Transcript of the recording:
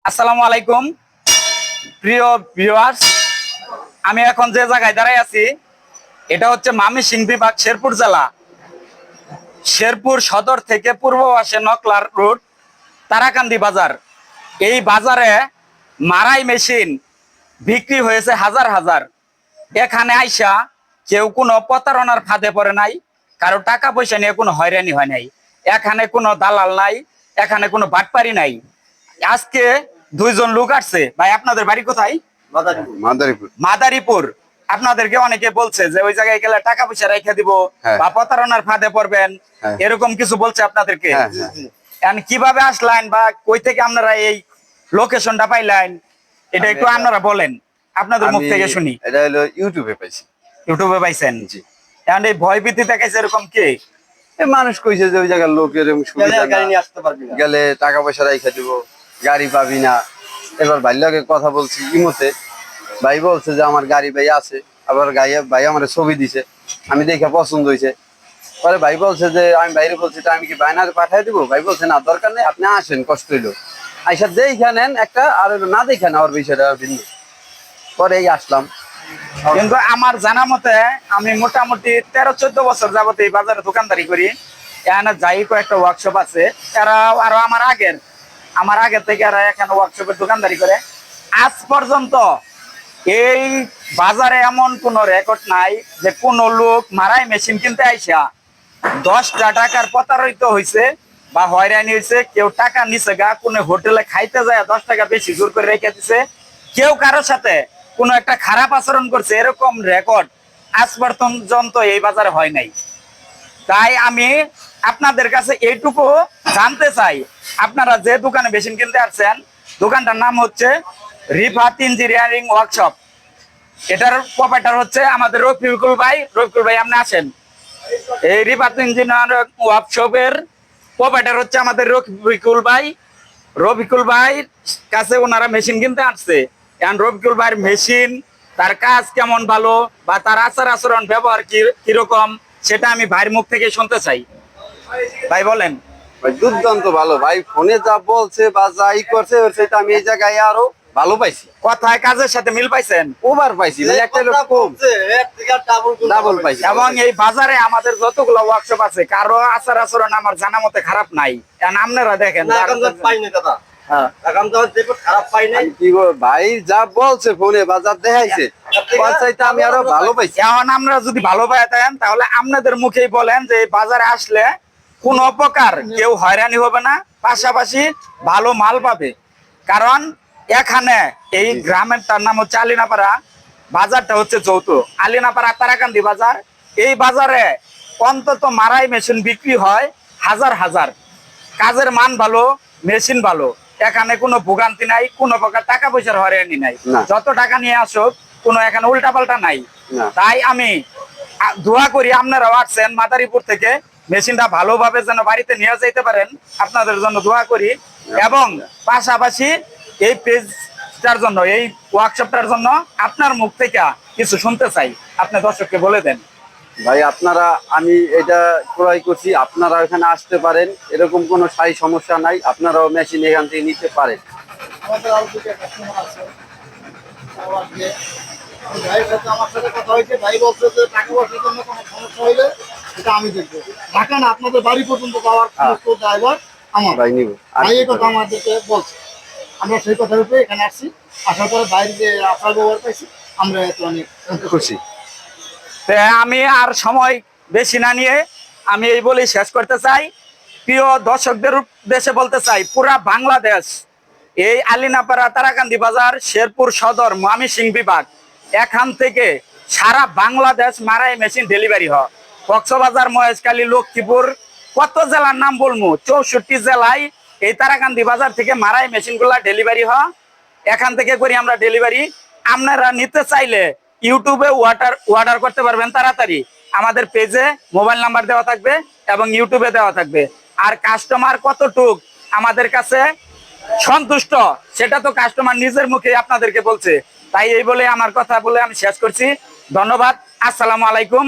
আসসালামু আলাইকুম প্রিয় ভিউয়ার্স, আমি এখন যে জায়গায় দাঁড়ায় আছি এটা হচ্ছে ময়মনসিংহ বিভাগ শেরপুর জেলা। শেরপুর সদর থেকে পূর্ব পাশে নকলার রোড তারাকান্দি বাজার। এই বাজারে মারাই মেশিন বিক্রি হয়েছে হাজার হাজার। এখানে আইসা কেউ কোনো প্রতারণার ফাঁদে পড়ে নাই, কারো টাকা পয়সা নিয়ে কোনো হয়রানি হয় নাই, এখানে কোনো দালাল নাই, এখানে কোনো বাটপারি নাই। আজকে দুইজন লোক আসছে। ভাই, আপনাদের বাড়ি কোথায়? মাদারীপুর। আপনাদেরকে অনেকে বলছে যে ওই জায়গায় গেলে টাকা পয়সা রেখে দিব বা প্রতারণার ফাঁদে পড়বেন, এরকম কিছু বলছে আপনাদেরকে। কিভাবে আসলেন বা কই থেকে আপনারা এই লোকেশনটা পাইলেন, এটা একটু আপনারা বলেন, আপনাদের মুখ থেকে শুনি। এটা হলো ইউটিউবে পাইছি। ইউটিউবে পাইছেন? জি। এখন এই ভয় ভীতি দেখাইছে এরকম কি? মানুষ কইছে যে ওই জায়গার লোক এরকম সুবিধা গেলে টাকা পয়সা রেখে দিব, গাড়ি পাবি না। এবার ভাই লগে কথা বলছি ইমোতে, ভাই বলছে যে আমার গাড়ি ভাই আছে। আবার ভাই আমার ছবি দিছে, আমি দেখে পছন্দ হয়েছে। পরে ভাই বলছে যে আমি বাইরে বলছি আমি কি বাইনার পাঠাই দিব? ভাই বলছে না, দরকার নেই, আপনি আসেন, কষ্ট হইলো আইসা দেখে নেন একটা, আর না দেখে নেন আমার বিষয়টা ভিন্ন। পরে এই আসলাম। কিন্তু আমার জানা মতে আমি মোটামুটি 13-14 বছর যাবত এই বাজারে দোকানদারি করি। এখানে যাই কয়েকটা ওয়ার্কশপ আছে, এরা আরো আমার আগের থেকে এরা এখানে ওয়ার্কশপের দোকানদারি করে। আজ পর্যন্ত এই বাজারে এমন কোন রেকর্ড নাই যে কোন লোক মারাই মেশিন কিনতে আইসা 10টা টাকার প্রতারিত হয়েছে বা হয়রানি হয়েছে। কেউ টাকা নিছে গা, কোন হোটেলে খাইতে যায় 10 টাকা বেশি জোর করে রেখে দিছে, কেউ কারোর সাথে কোনো একটা খারাপ আচরণ করছে, এরকম রেকর্ড আজ পর্যন্ত এই বাজারে হয় নাই। তাই আমি আপনাদের কাছে এইটুকু জানতে চাই, আপনারা যে দোকানে মেশিন কিনতে আসছেন, দোকানটার নাম হচ্ছে রিফাত ইঞ্জিনিয়ারিং ওয়ার্কশপ। এটার প্রোপাইটার হচ্ছে আমাদের রফিকুল ভাই। রফিকুল ভাই, আপনি আসেন। এই রিফাত ইঞ্জিনিয়ারিং ওয়ার্কশপের প্রোপাইটার হচ্ছে আমাদের রফিকুল ভাই। রফিকুল ভাইয়ের কাছে ওনারা মেশিন কিনতে আসছে। এখন রফিকুল ভাইয়ের মেশিন, তার কাজ কেমন ভালো বা তার আচার আচরণ ব্যবহার কিরকম, সেটা আমি ভাইয়ের মুখ থেকে শুনতে চাই। ভাই বলেন। ভাই দুর্দান্ত ভালো ভাই, ফোনে যা বলছে বা যাই করছে সেটা আমি এই জায়গায় আরো ভালো পাইছি। কথায় কাজের সাথে মিল পাইছেন? ওভার পাইছি, মানে একটা লোক কম ডাবল পাইছি। এবং এই বাজারে আমাদের যতগুলো ওয়ার্কশপ আছে, কারো আচার আচরণ আমার জানা মতে খারাপ নাই। আপনারা দেখেন ভাই যা বলছে ফোনে বা যা দেখাইছে আমি আরো ভালো পাইছি। এখন আমরা যদি ভালো পাই থাকেন, তাহলে আপনাদের মুখেই বলেন যে বাজারে আসলে কোন অপকার কেউ হয়রানি হবে না, পাশাপাশি ভালো মাল পাবে। কারণ এখানে এই গ্রামেরটার নাম হচ্ছে আলিনাপাড়া, বাজারটা হচ্ছে যৌথ আলিনাপাড়া তারাকান্দি বাজার। এই বাজারে অন্তত মারাই মেশিন বিক্রি হয় হাজার হাজার। কাজের মান ভালো, মেশিন ভালো, এখানে কোনো ভোগান্তি নাই, কোনো প্রকার টাকা পয়সার হয়রানি নাই। যত টাকা নিয়ে আসুক, কোনো এখানে উল্টা পাল্টা নাই। তাই আমি দোয়া করি আপনারাও আসছেন মাদারীপুর থেকে, মেশিনটা ভালোভাবে যেন বাড়িতে নিয়ে যাইতে পারেন, আপনাদের জন্য দোয়া করি। এবং পাশাপাশি এই পেজটার জন্য, এই ওয়ার্কশপটার জন্য আপনার মুখ থেকে কিছু শুনতে চাই, আপনি দর্শককে বলে দেন। ভাই আপনারা, আমি এটা ক্রয় করছি, আপনারা এখানে আসতে পারেন, এরকম কোনো সাই সমস্যা নাই, আপনারাও মেশিন এখান থেকে নিতে পারেন। আমার সাথে কথা হয়েছে, ভাই বলছে যে টাকা পয়সার জন্য কোনো সমস্যা হইলে এটা আমি দেখবো। ঢাকা না, আপনাদের বাড়ি পর্যন্ত যাওয়ার ড্রাইভার আমার ভাই নিব, ভাই এই কথা আমাদেরকে বলছে। আমরা সেই কথার উপরে এখানে আসছি, আসার পরে বাইরে যে আসার ব্যবহার পাইছি, আমরা এত অনেক খুশি। আমি আর সময় বেশি না নিয়ে আমি এই বলেই শেষ করতে চাই। প্রিয় দর্শকদের উদ্দেশ্যে বলতে চাই, পুরা বাংলাদেশ এই আলিনাপাড়া তারাকান্দি বাজার শেরপুর সদর ময়মনসিংহ বিভাগ, এখান থেকে সারা বাংলাদেশ মারাই মেশিন ডেলিভারি হয়। কক্সবাজার, মহেশখালী, লক্ষ্মীপুর, কত জেলার নাম বলবো, 64 জেলায় এই তারাকান্দি বাজার থেকে মারাই মেশিন গুলা ডেলিভারি হয়। এখান থেকে করি আমরা ডেলিভারি। আপনারা নিতে চাইলে ইউটিউবে অর্ডার করতে পারবেন তাড়াতাড়ি। আমাদের পেজে মোবাইল নাম্বার দেওয়া থাকবে এবং ইউটিউবে দেওয়া থাকবে। আর কাস্টমার কতটুক আমাদের কাছে সন্তুষ্ট, সেটা তো কাস্টমার নিজের মুখে আপনাদেরকে বলছে। তাই এই বলে আমার কথা বলে আমি শেষ করছি। ধন্যবাদ। আসসালামু আলাইকুম।